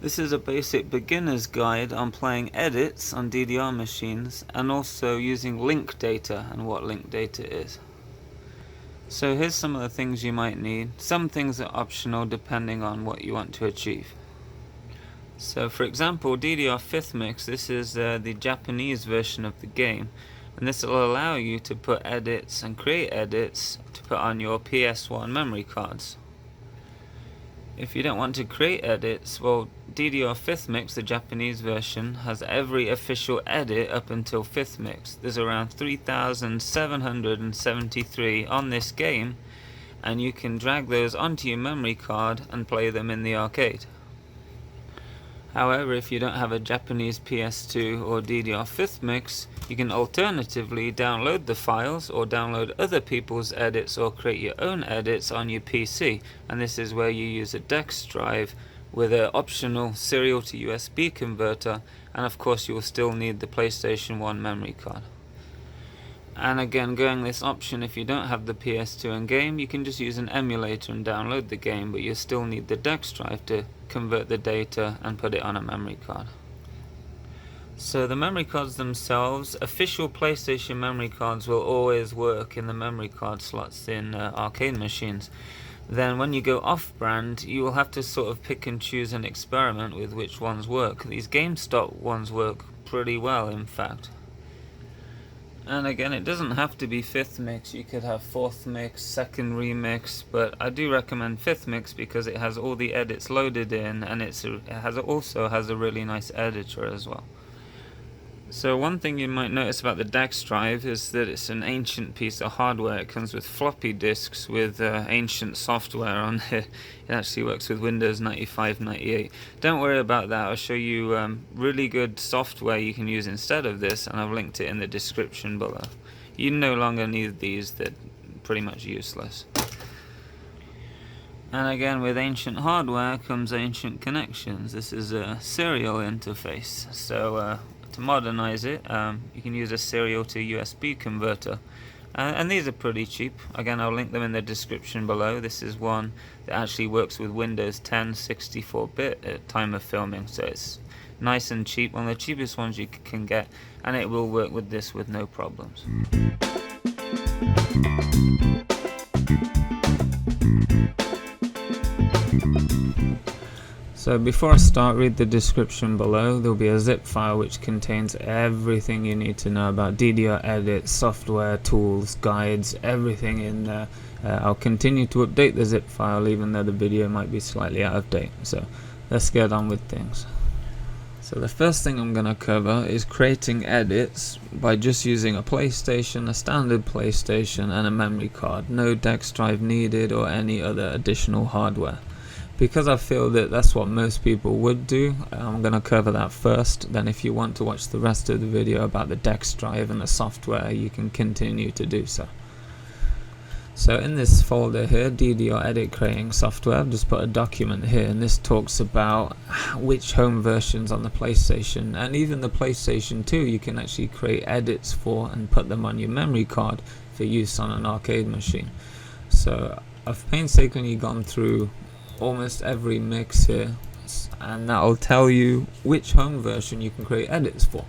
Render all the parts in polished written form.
This is a basic beginner's guide on playing edits on DDR machines and also using link data and what link data is. So here's some of the things you might need. Some things are optional depending on what you want to achieve. So for example, DDR 5th Mix, this is the Japanese version of the game, and this will allow you to put edits and create edits to put on your PS1 memory cards. If you don't want to create edits, well, DDR 5th Mix, the Japanese version, has every official edit up until 5th Mix. There's around 3,773 on this game, and you can drag those onto your memory card and play them in the arcade. However, if you don't have a Japanese PS2 or DDR 5th Mix, you can alternatively download the files or download other people's edits or create your own edits on your PC, and this is where you use a DexDrive with an optional serial to USB converter, and of course you will still need the PlayStation 1 memory card. And again, going this option, if you don't have the PS2 in game, you can just use an emulator and download the game, but you still need the DexDrive to convert the data and put it on a memory card. So the memory cards themselves, official PlayStation memory cards will always work in the memory card slots in arcade machines. Then when you go off-brand, you will have to sort of pick and choose and experiment with which ones work. These GameStop ones work pretty well, in fact. And again, it doesn't have to be 5th Mix, you could have 4th Mix, 2nd Remix, but I do recommend 5th Mix because it has all the edits loaded in, and it also has a really nice editor as well. So one thing you might notice about the DexDrive is that it's an ancient piece of hardware. It comes with floppy disks with ancient software on it. It actually works with Windows 95, 98. Don't worry about that. I'll show you really good software you can use instead of this, and I've linked it in the description below. You no longer need these, they're pretty much useless. And again, with ancient hardware comes ancient connections. This is a serial interface, so to modernize it, you can use a serial to USB converter, and these are pretty cheap. Again, I'll link them in the description below. This is one that actually works with Windows 10 64-bit at time of filming, so it's nice and cheap, one of the cheapest ones you can get, and it will work with this with no problems. So before I start, read the description below. There will be a zip file which contains everything you need to know about DDR Edits, software, tools, guides, everything in there. I'll continue to update the zip file even though the video might be slightly out of date. So let's get on with things. So the first thing I'm going to cover is creating edits by just using a PlayStation, a standard PlayStation, and a memory card. No DexDrive needed or any other additional hardware. Because I feel that that's what most people would do, I'm going to cover that first. Then if you want to watch the rest of the video about the DexDrive and the software, you can continue to do so. So in this folder here, DDR Edit Creating Software, I've just put a document here, and this talks about which home versions on the PlayStation, and even the PlayStation 2 you can actually create edits for and put them on your memory card for use on an arcade machine. So I've painstakingly gone through almost every mix here, and that will tell you which home version you can create edits for.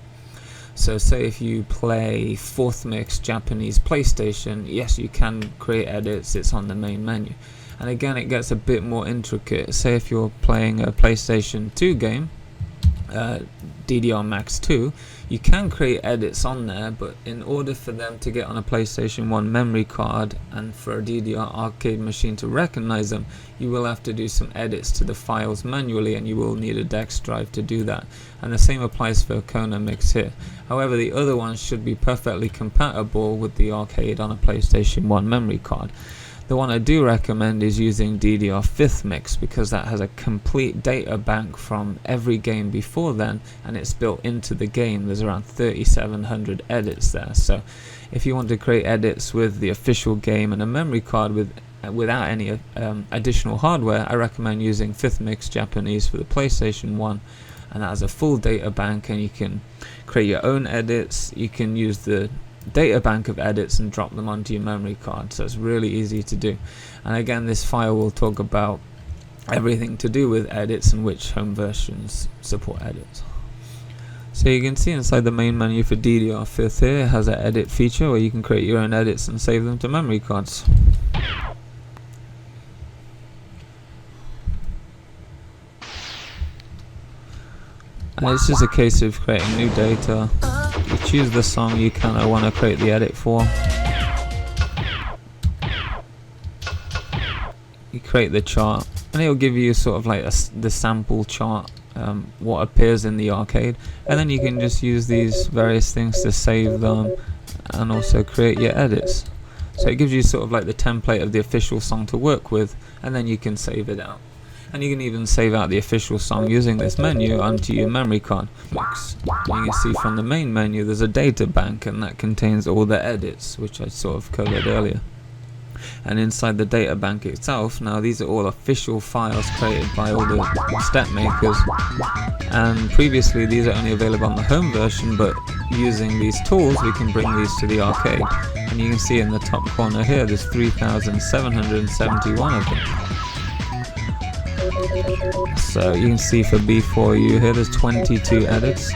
So say if you play 4th Mix Japanese PlayStation, yes, you can create edits, it's on the main menu. And again, it gets a bit more intricate. Say if you're playing a PlayStation 2 game, DDR Max 2, you can create edits on there, but in order for them to get on a PlayStation 1 memory card and for a DDR arcade machine to recognize them, you will have to do some edits to the files manually, and you will need a DexDrive to do that. And the same applies for Kona Mix here. However, the other ones should be perfectly compatible with the arcade on a PlayStation 1 memory card. The one I do recommend is using DDR 5th Mix because that has a complete data bank from every game before then, and it's built into the game. There's around 3,700 edits there. So if you want to create edits with the official game and a memory card without any additional hardware, I recommend using 5th Mix Japanese for the PlayStation 1, and that has a full data bank, and you can create your own edits. You can use the data bank of edits and drop them onto your memory card, so it's really easy to do. And again, this file will talk about everything to do with edits and which home versions support edits. So you can see inside the main menu for DDR5 here, it has an edit feature where you can create your own edits and save them to memory cards. And it's just a case of creating new data. You choose the song you kind of want to create the edit for. You create the chart, and it'll give you sort of like the sample chart, what appears in the arcade, and then you can just use these various things to save them and also create your edits. So it gives you sort of like the template of the official song to work with, and then you can save it out. And you can even save out the official song using this menu onto your memory card. You can see from the main menu there's a data bank, and that contains all the edits, which I sort of covered earlier. And inside the data bank itself, now these are all official files created by all the step makers, and previously these are only available on the home version, but using these tools we can bring these to the arcade. And you can see in the top corner here there's 3,771 of them. So you can see for B4U here there's 22 edits.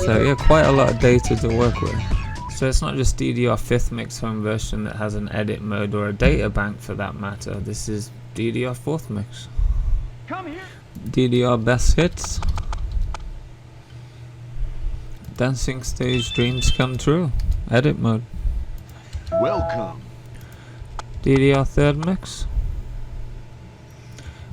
So yeah, quite a lot of data to work with. So it's not just DDR 5th mix home version that has an edit mode or a data bank for that matter. This is DDR 4th mix. Come here. DDR best hits. Dancing stage dreams come true. Edit mode. Welcome. DDR 3rd mix.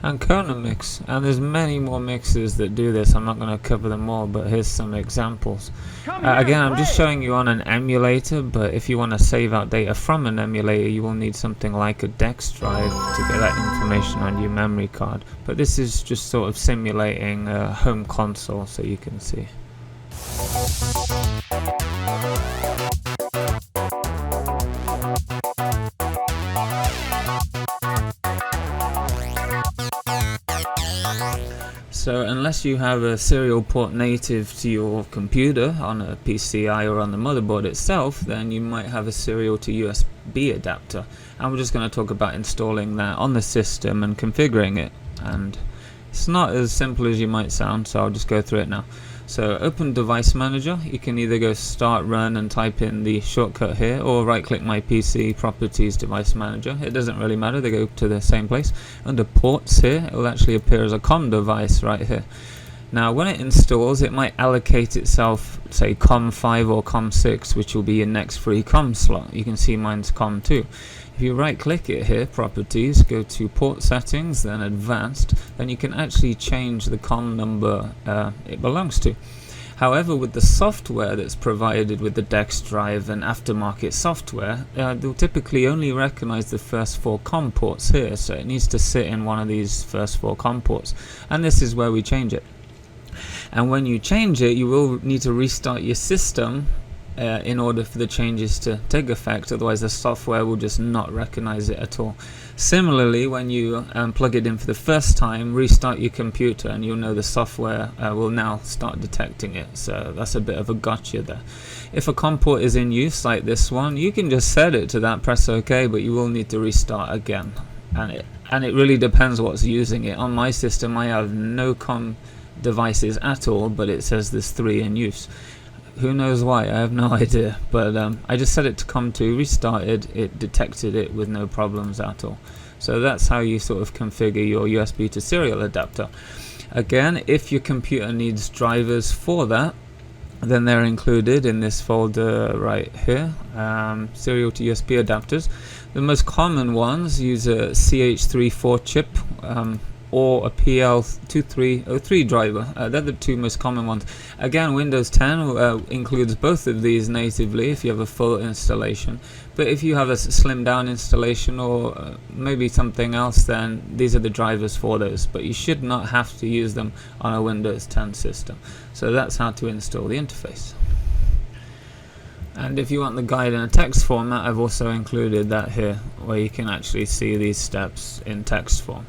And Kona mix, and there's many more mixes that do this. I'm not going to cover them all, but here's some examples. Again, I'm just showing you on an emulator, but if you want to save out data from an emulator, you will need something like a DexDrive to get that information on your memory card. But this is just sort of simulating a home console, so you can see. So unless you have a serial port native to your computer on a PCI or on the motherboard itself, then you might have a serial to USB adapter. And we're just going to talk about installing that on the system and configuring it. And it's not as simple as you might sound, so I'll just go through it now. So open Device Manager. You can either go Start Run and type in the shortcut here, or right click My PC, Properties, Device Manager. It doesn't really matter, they go to the same place. Under Ports here, it will actually appear as a COM device right here. Now when it installs, it might allocate itself, say COM5 or COM6, which will be your next free COM slot. You can see mine's COM2. If you right click it here, Properties, go to Port Settings, then Advanced, then you can actually change the COM number it belongs to. However, with the software that's provided with the DexDrive and aftermarket software, they'll typically only recognize the first 4 COM ports here, so it needs to sit in one of these first 4 COM ports, and this is where we change it. And when you change it, you will need to restart your system in order for the changes to take effect, otherwise the software will just not recognize it at all. Similarly, when you plug it in for the first time, restart your computer and you'll know the software will now start detecting it. So that's a bit of a gotcha there. If a COM port is in use like this one, you can just set it to that, press OK, but you will need to restart again. And it really depends what's using it. On my system I have no COM devices at all, but it says there's 3 in use. Who knows why? I have no idea, but I just set it to COM2, restarted, it detected it with no problems at all. So that's how you sort of configure your USB to serial adapter. Again, if your computer needs drivers for that, then they're included in this folder right here, serial to USB adapters. The most common ones use a CH34 chip, or a PL2303 driver. They're the 2 most common ones. Again, Windows 10 includes both of these natively if you have a full installation, but if you have a slimmed down installation or maybe something else, then these are the drivers for those, but you should not have to use them on a Windows 10 system. So that's how to install the interface. And if you want the guide in a text format, I've also included that here, where you can actually see these steps in text form.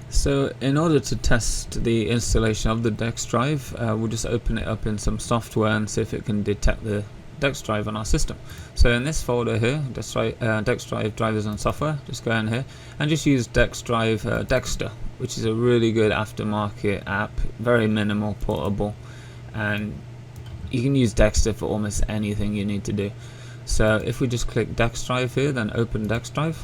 So in order to test the installation of the DexDrive, we'll just open it up in some software and see if it can detect the DexDrive on our system. So in this folder here, DexDrive drivers and software, just go in here and just use DexDrive Dexter, which is a really good aftermarket app, very minimal, portable, and you can use Dexter for almost anything you need to do. So if we just click DexDrive here, then open DexDrive.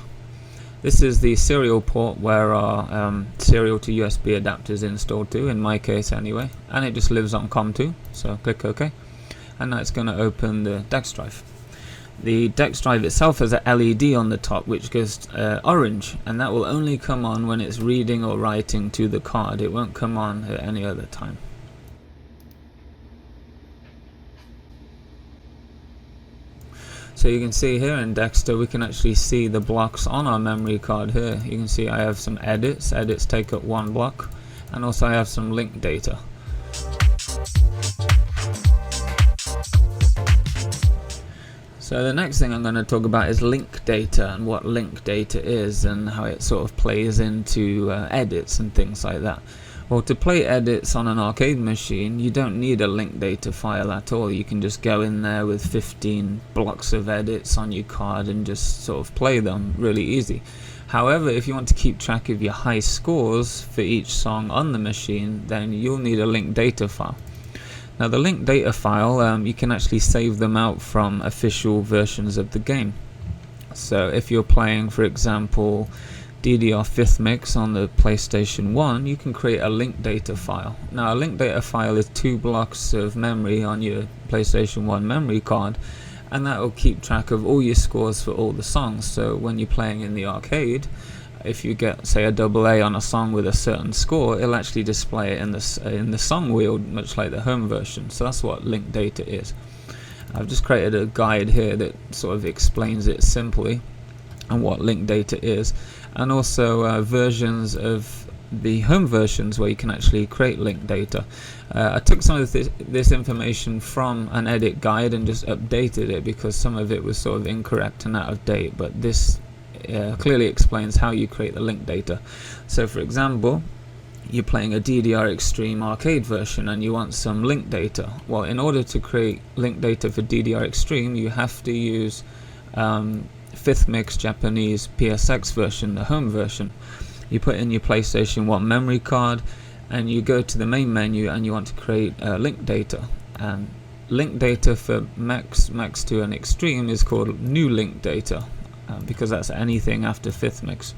This is the serial port where our serial to USB adapter is installed to, in my case anyway, and it just lives on COM2, so click OK, and now it's going to open the DexDrive. The DexDrive itself has a LED on the top which goes orange, and that will only come on when it's reading or writing to the card. It won't come on at any other time. So you can see here in Dexter we can actually see the blocks on our memory card here. You can see I have some edits take up 1 block, and also I have some link data. So the next thing I'm going to talk about is link data, and what link data is and how it sort of plays into edits and things like that. Well, to play edits on an arcade machine, you don't need a link data file at all. You can just go in there with 15 blocks of edits on your card and just sort of play them really easy. However, if you want to keep track of your high scores for each song on the machine, then you'll need a link data file. Now the link data file, you can actually save them out from official versions of the game. So if you're playing, for example, DDR 5th mix on the PlayStation 1, you can create a link data file. Now a link data file is 2 blocks of memory on your PlayStation 1 memory card, and that will keep track of all your scores for all the songs. So when you're playing in the arcade, if you get, say, a AA on a song with a certain score, it'll actually display it in the song wheel, much like the home version. So that's what link data is. I've just created a guide here that sort of explains it simply and what link data is, and also versions of the home versions where you can actually create link data. I took some of this information from an edit guide and just updated it because some of it was sort of incorrect and out of date, but this clearly explains how you create the link data. So for example, you're playing a DDR Extreme arcade version and you want some link data. Well, in order to create link data for DDR Extreme, you have to use 5th mix Japanese PSX version, the home version. You put in your PlayStation 1 memory card and you go to the main menu and you want to create link data. And link data for Max 2 and Extreme is called new link data because that's anything after 5th mix.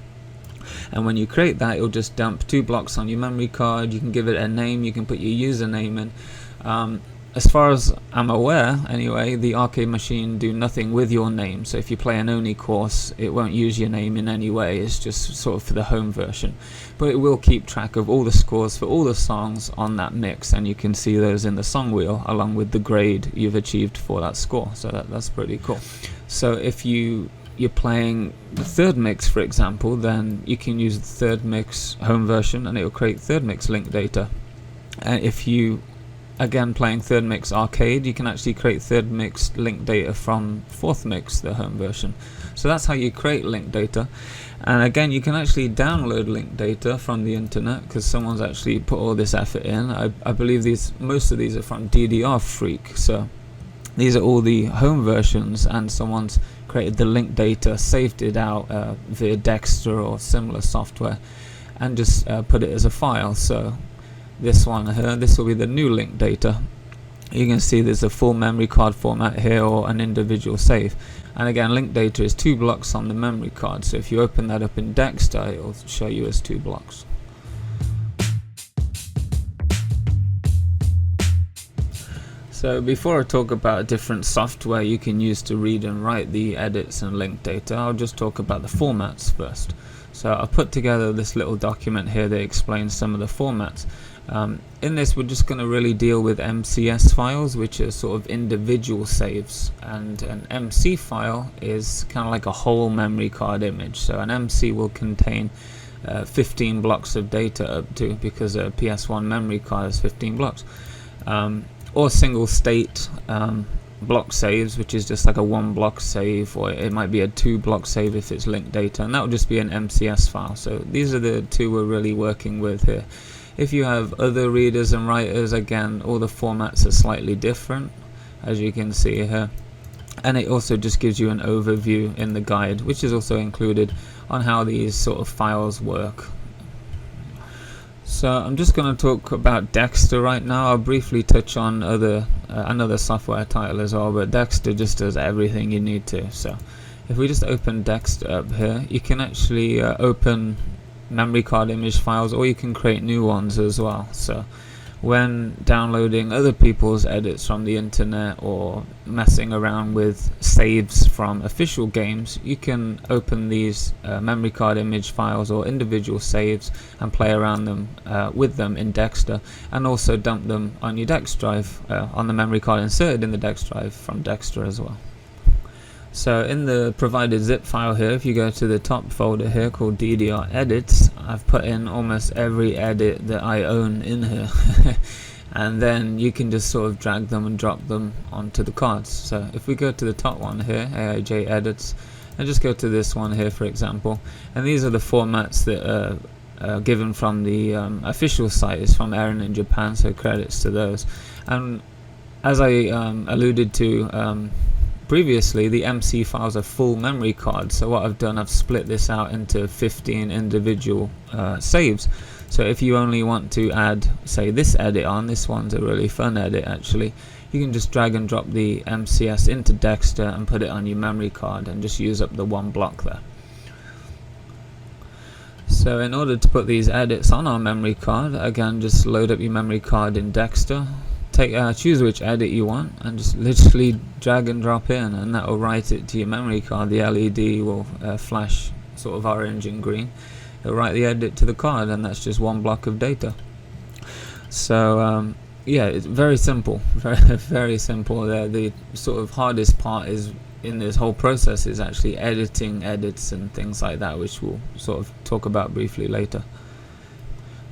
And when you create that, it'll just dump 2 blocks on your memory card. You can give it a name, you can put your username in. As far as I'm aware, anyway, the arcade machine do nothing with your name. So if you play an Oni course, it won't use your name in any way. It's just sort of for the home version. But it will keep track of all the scores for all the songs on that mix, and you can see those in the song wheel along with the grade you've achieved for that score. So that's pretty cool. So if you're playing the 3rd mix, for example, then you can use the 3rd mix home version and it will create 3rd mix link data. If you again playing 3rd mix arcade, you can actually create 3rd mix link data from 4th mix, the home version. So that's how you create link data. And again, you can actually download link data from the internet because someone's actually put all this effort in. I believe most of these are from DDR Freak. So these are all the home versions, and someone's created the link data, saved it out via Dexter or similar software, and just put it as a file. So this one here, this will be the new link data. You can see there's a full memory card format here or an individual save. And again, link data is 2 blocks on the memory card. So if you open that up in Dexter, it will show you as 2 blocks. So before I talk about different software you can use to read and write the edits and link data, I'll just talk about the formats first. So I've put together this little document here that explains some of the formats. In this, we're just going to really deal with MCS files, which are sort of individual saves, and an MC file is kind of like a whole memory card image. So an MC will contain 15 blocks of data up to, because a PS1 memory card is 15 blocks. Or single state block saves, which is just like a 1 block save, or it might be a 2 block save if it's linked data, and that will just be an MCS file. So these are the 2 we're really working with here. If you have other readers and writers, again, all the formats are slightly different, as you can see here. and it also just gives you an overview in the guide, which is also included, on how these sort of files work. So I'm just going to talk about Dexter right now. I'll briefly touch on another software title as well, but Dexter just does everything you need to. So if we just open Dexter up here, you can actually open memory card image files, or you can create new ones as well. So when downloading other people's edits from the internet or messing around with saves from official games, you can open these memory card image files or individual saves and play around them with them in Dexter, and also dump them on your DexDrive on the memory card inserted in the DexDrive from Dexter as well. So in the provided zip file here, if you go to the top folder here called DDR Edits, I've put in almost every edit that I own in here. And then you can just sort of drag them and drop them onto the cards. So if we go to the top one here, AIJ Edits, and just go to this one here for example, and these are the formats that are given from the official site. Is from Aaron in Japan, so credits to those. And as I alluded to previously, the MC files are full memory cards. So what I've done, I've split this out into 15 individual saves. So if you only want to add, say, this edit on, this one's a really fun edit actually, you can just drag and drop the MCS into Dexter and put it on your memory card and just use up the one block there. So in order to put these edits on our memory card, again, just load up your memory card in Dexter. Choose which edit you want and just literally drag and drop in, and that will write it to your memory card. The LED will flash sort of orange and green. It'll write the edit to the card, and that's just one block of data. So yeah, it's very simple, very simple. The sort of hardest part is in this whole process is actually editing edits and things like that, which we'll sort of talk about briefly later.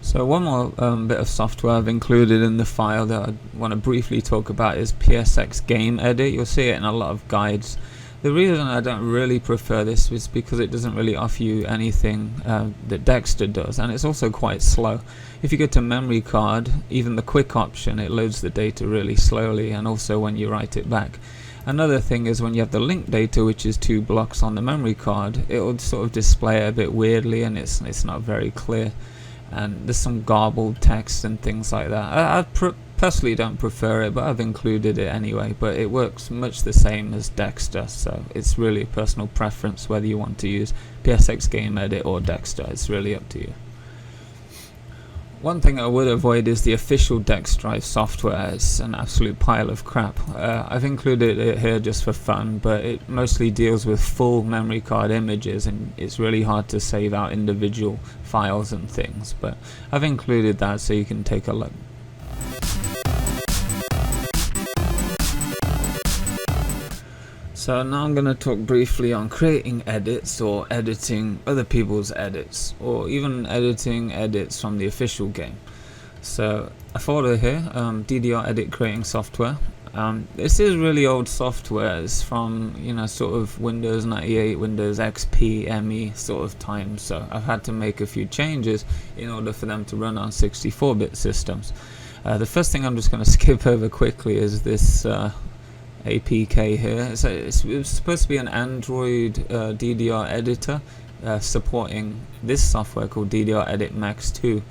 So one more bit of software I've included in the file that I want to briefly talk about is PSXGameEdit. You'll see it in a lot of guides. The reason I don't really prefer this is because it doesn't really offer you anything that Dexter does, and it's also quite slow. If you go to memory card, even the quick option, it loads the data really slowly, and also when you write it back. Another thing is when you have the link data, which is 2 blocks on the memory card, it will sort of display it a bit weirdly, and it's not very clear. And there's some garbled text and things like that. I personally don't prefer it, but I've included it anyway. But it works much the same as Dexter, so it's really a personal preference whether you want to use PSXGameEdit or Dexter. It's really up to you. One thing I would avoid is the official DexDrive software. It's an absolute pile of crap. I've included it here just for fun, but it mostly deals with full memory card images, and it's really hard to save out individual files and things. But I've included that so you can take a look. So now I'm going to talk briefly on creating edits or editing other people's edits, or even editing edits from the official game. So a folder here, DDR Edit creating software. This is really old software. It's from, sort of Windows 98, Windows XP, ME sort of time. So I've had to make a few changes in order for them to run on 64-bit systems. The first thing I'm just going to skip over quickly is this APK here. So it's supposed to be an Android DDR editor supporting this software called DDR Edit Max 2.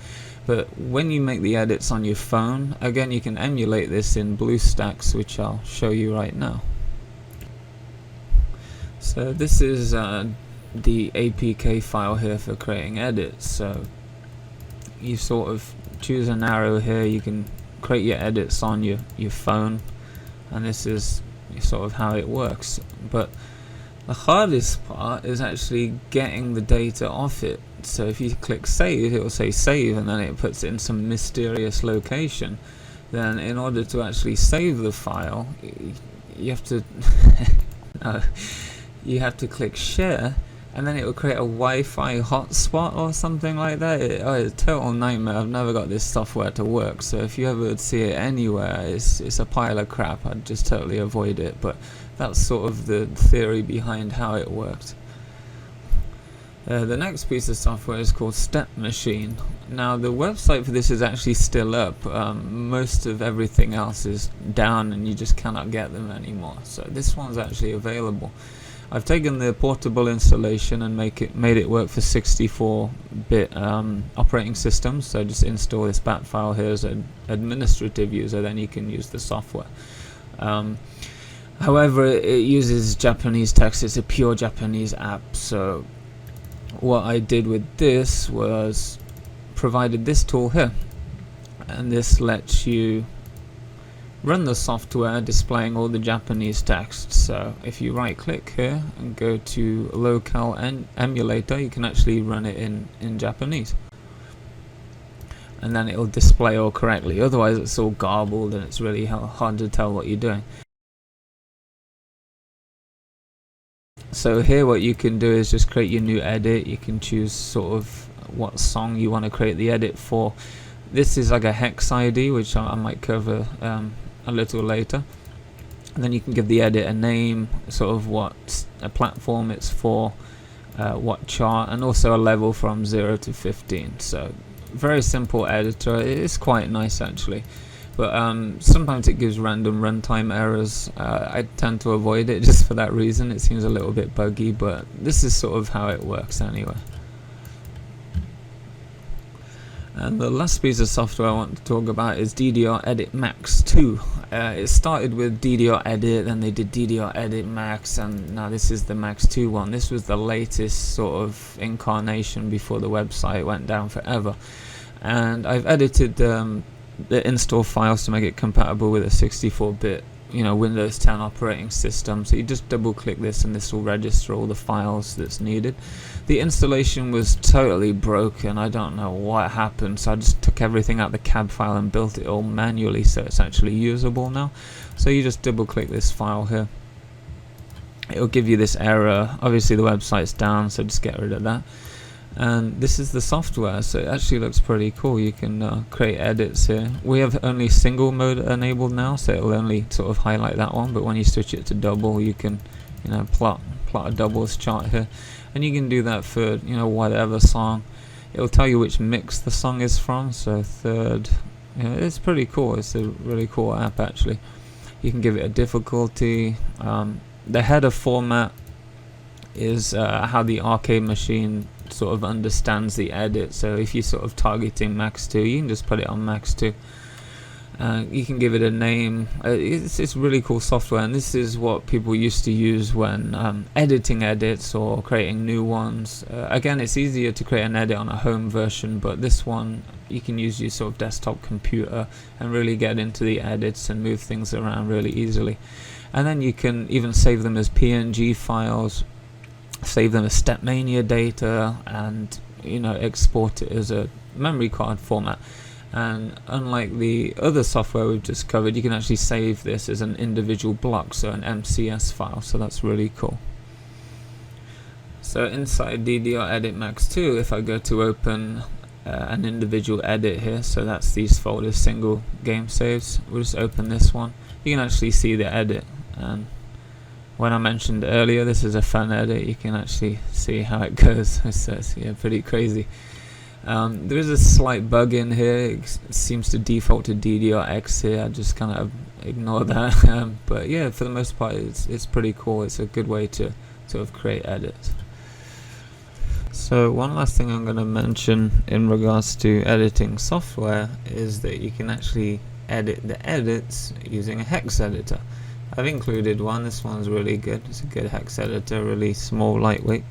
But when you make the edits on your phone, again, you can emulate this in BlueStacks, which I'll show you right now. So this is the APK file here for creating edits. So you sort of choose an arrow here, you can create your edits on your phone, and this is sort of how it works. But the hardest part is actually getting the data off it. So if you click save, it will say save, and then it puts it in some mysterious location. Then in order to actually save the file, you have to you have to click share, and then it will create a Wi-Fi hotspot or something like that. It's a total nightmare. I've never got this software to work, so if you ever see it anywhere, it's a pile of crap. I'd just totally avoid it. But that's sort of the theory behind how it works. The next piece of software is called smachine. Now the website for this is actually still up. Most of everything else is down and you just cannot get them anymore. So this one's actually available. I've taken the portable installation and made it work for 64-bit operating systems. So just install this bat file here as an administrative user, then you can use the software. However, it uses Japanese text. It's a pure Japanese app. So what I did with this was provided this tool here, and this lets you run the software displaying all the Japanese text. So if you right click here and go to local emulator, you can actually run it in Japanese, and then it'll display all correctly. Otherwise it's all garbled and it's really hard to tell what you're doing. So here what you can do is just create your new edit. You can choose sort of what song you want to create the edit for. This is like a hex ID, which I might cover a little later. And then you can give the edit a name, sort of what a platform it's for, what chart, and also a level from 0 to 15. So very simple editor. It is quite nice actually. But sometimes it gives random runtime errors. I tend to avoid it just for that reason. It seems a little bit buggy, but this is sort of how it works anyway. And the last piece of software I want to talk about is DDRedit Max 2. It started with DDRedit, then they did DDRedit Max, and now this is the Max 2 one. This was the latest sort of incarnation before the website went down forever. And I've edited the install files to make it compatible with a 64-bit Windows 10 operating system. So you just double click this and this will register all the files that's needed. The installation was totally broken. I don't know what happened, so I just took everything out the cab file and built it all manually so it's actually usable now. So you just double click this file here, it'll give you this error. Obviously the website's down, so just get rid of that. And this is the software, so it actually looks pretty cool. You can create edits here. We have only single mode enabled now, so it'll only sort of highlight that one, but when you switch it to double, you can plot a doubles chart here, and you can do that for whatever song. It'll tell you which mix the song is from, so third. It's pretty cool. It's a really cool app actually. You can give it a difficulty. The header format is how the arcade machine sort of understands the edit. So if you're sort of targeting Max 2, you can just put it on Max 2. You can give it a name. It's really cool software, and this is what people used to use when editing edits or creating new ones. Again, it's easier to create an edit on a home version, but this one you can use your sort of desktop computer and really get into the edits and move things around really easily. And then you can even save them as PNG files, save them as Stepmania data, and export it as a memory card format. And unlike the other software we've just covered, you can actually save this as an individual block, so an MCS file, so that's really cool. So inside DDRedit Max 2, if I go to open an individual edit here, so that's these folders, single game saves, we'll just open this one. You can actually see the edit, and when I mentioned earlier this is a fun edit, you can actually see how it goes. It's pretty crazy. There is a slight bug in here. It seems to default to DDRX here. I just kind of ignore that. But yeah, for the most part it's pretty cool. It's a good way to sort of create edits. So one last thing I'm going to mention in regards to editing software is that you can actually edit the edits using a hex editor. I've included one. This one's really good. It's a good hex editor, really small, lightweight.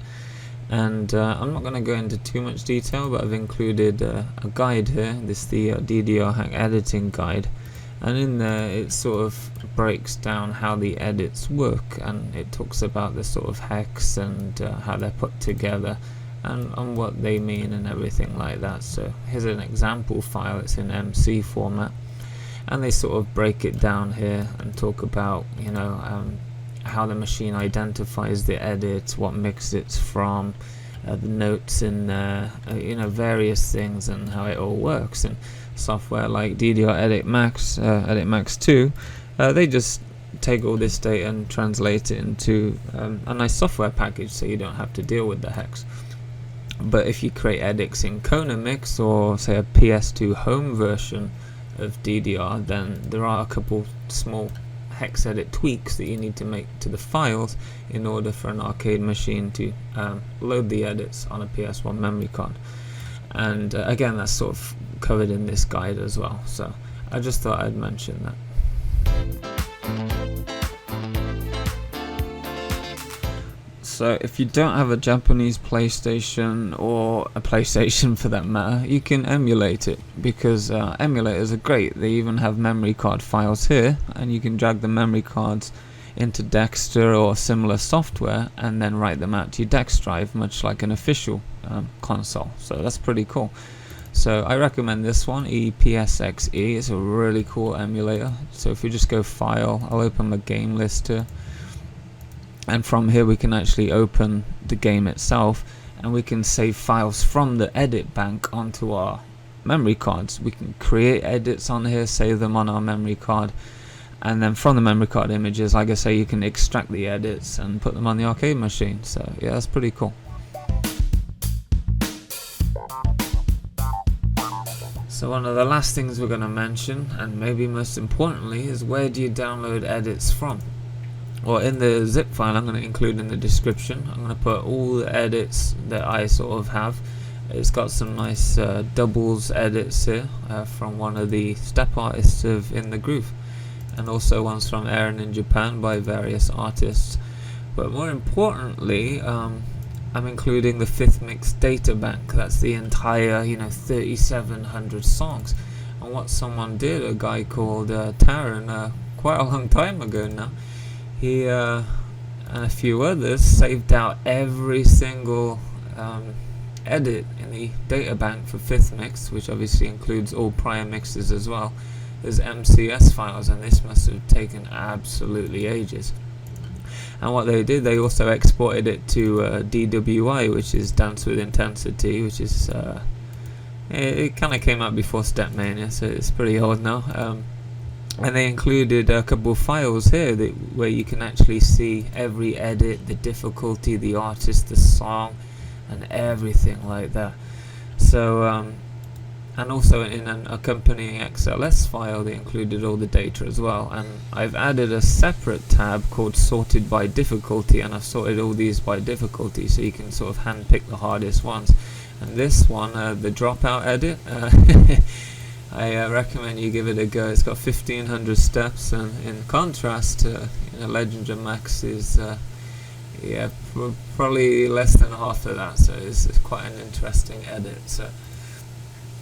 And I'm not going to go into too much detail, but I've included a guide here. This is the DDR.HACK editing guide, and in there it sort of breaks down how the edits work, and it talks about the sort of hex and how they're put together and what they mean and everything like that. So here's an example file. It's in MC format, and they sort of break it down here and talk about how the machine identifies the edit, what mix it's from, the notes in there, various things, and how it all works. And software like DDRedit Max, Edit Max 2, they just take all this data and translate it into a nice software package, so you don't have to deal with the hex. But if you create edits in Konamix or say a PS2 home version of DDR, then there are a couple small hex edit tweaks that you need to make to the files in order for an arcade machine to load the edits on a PS1 memory card. And again, that's sort of covered in this guide as well, so I just thought I'd mention that. So if you don't have a Japanese PlayStation, or a PlayStation for that matter, you can emulate it, because emulators are great. They even have memory card files here, and you can drag the memory cards into Dexter or similar software and then write them out to your DexDrive, much like an official console. So that's pretty cool. So I recommend this one, PSXE. It's a really cool emulator. So if you just go File, I'll open the game list here. And from here we can actually open the game itself, and we can save files from the edit bank onto our memory cards. We can create edits on here, save them on our memory card, and then from the memory card images, like I say, you can extract the edits and put them on the arcade machine. So yeah, that's pretty cool. So one of the last things we're going to mention, and maybe most importantly, is where do you download edits from? Well, in the zip file I'm going to include in the description, I'm going to put all the edits that I sort of have. It's got some nice doubles edits here from one of the step artists of In the Groove, and also ones from Aaron in Japan by various artists. But more importantly, I'm including the 5th mix data bank. That's the entire 3,700 songs. And what someone did, a guy called Taran, quite a long time ago now, he and a few others saved out every single edit in the data bank for 5th mix, which obviously includes all prior mixes as well, as MCS files, and this must have taken absolutely ages. And what they did, they also exported it to DWI, which is Dance with Intensity, which is it kind of came out before Stepmania, so it's pretty old now. And they included a couple of files here where you can actually see every edit, the difficulty, the artist, the song, and everything like that. So and also in an accompanying XLS file they included all the data as well. And I've added a separate tab called Sorted by Difficulty, and I've sorted all these by difficulty, so you can sort of handpick the hardest ones. And this one, the Dropout edit, I recommend you give it a go. It's got 1,500 steps, and in contrast to Legend of Max is probably less than half of that, so it's quite an interesting edit. So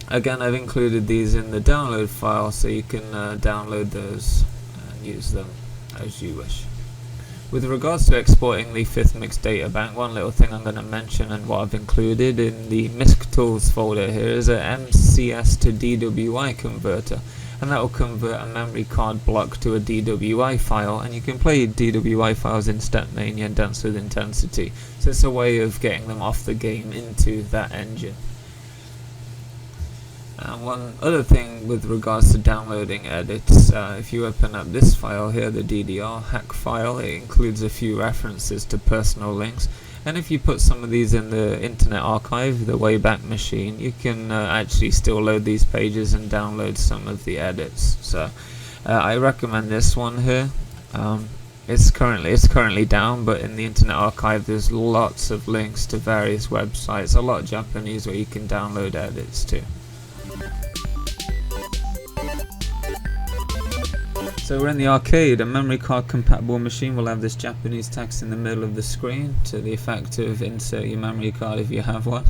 again, I've included these in the download file, so you can download those and use them as you wish. With regards to exporting the 5th mix data bank, one little thing I'm going to mention, and what I've included in the MISC tools folder here, is a MCS to DWI converter, and that will convert a memory card block to a DWI file, and you can play DWI files in Stepmania and Dance with Intensity. So it's a way of getting them off the game into that engine. And one other thing with regards to downloading edits, if you open up this file here, the DDR.HACK file, it includes a few references to personal links, and if you put some of these in the Internet Archive, the Wayback Machine, you can actually still load these pages and download some of the edits. So I recommend this one here. It's currently down, but in the Internet Archive there's lots of links to various websites, a lot of Japanese, where you can download edits too. So we're in the arcade. A memory card compatible machine will have this Japanese text in the middle of the screen to the effect of insert your memory card if you have one.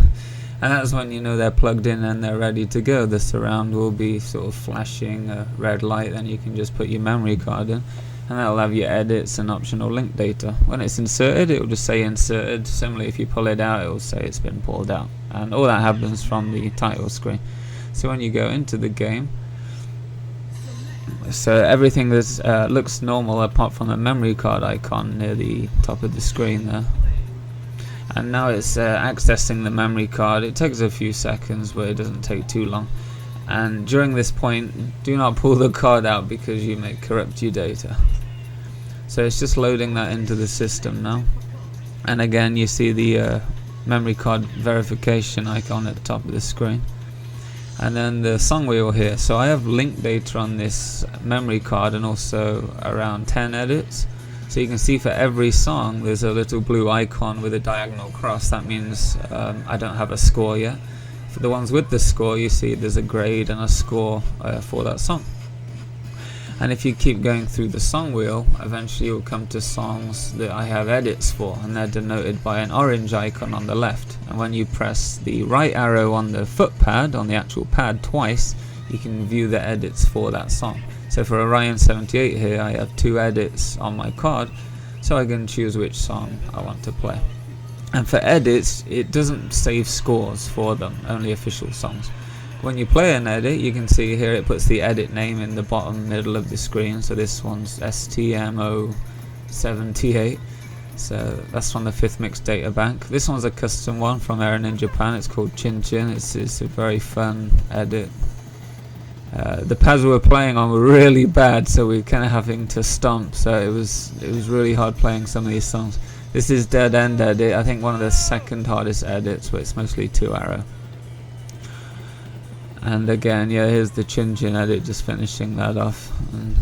And that's when you know they're plugged in and they're ready to go. The surround will be sort of flashing a red light, then you can just put your memory card in, and that'll have your edits and optional link data. When it's inserted, it will just say inserted. Similarly, if you pull it out, it will say it's been pulled out. And all that happens from the title screen. So when you go into the game, so everything looks normal apart from the memory card icon near the top of the screen there. And now it's accessing the memory card. It takes a few seconds, but it doesn't take too long. And during this point, do not pull the card out because you may corrupt your data. So it's just loading that into the system now. And again, you see the memory card verification icon at the top of the screen, and then the song wheel here. So I have link data on this memory card and also around 10 edits. So you can see for every song there's a little blue icon with a diagonal cross. That means I don't have a score yet. For the ones with the score, you see there's a grade and a score for that song. And if you keep going through the song wheel, eventually you'll come to songs that I have edits for, and they're denoted by an orange icon on the left. And when you press the right arrow on the foot pad, on the actual pad twice, you can view the edits for that song. So for Orion 78 here, I have 2 edits on my card, so I can choose which song I want to play. And for edits, it doesn't save scores for them, only official songs. When you play an edit, you can see here it puts the edit name in the bottom middle of the screen. So this one's STMO78. So that's from the 5th Mix data bank. This one's a custom one from Erin in Japan. It's called Chin Chin. It's a very fun edit. The pads we were playing on were really bad, so we were kind of having to stomp. So it was really hard playing some of these songs. This is Dead End edit. I think one of the second hardest edits, but it's mostly 2-arrow. And again, yeah, here's the Chin Chin edit, just finishing that off. And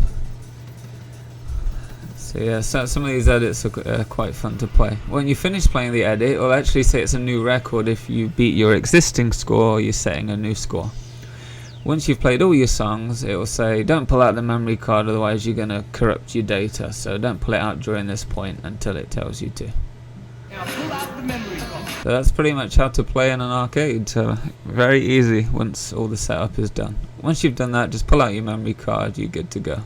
so yeah, so some of these edits are quite fun to play. When you finish playing the edit, it'll actually say it's a new record if you beat your existing score or you're setting a new score. Once you've played all your songs, it will say don't pull out the memory card, otherwise you're going to corrupt your data. So don't pull it out during this point until it tells you to. Now pull out the memory card. So that's pretty much how to play in an arcade. So very easy once all the setup is done. Once you've done that, just pull out your memory card, you're good to go.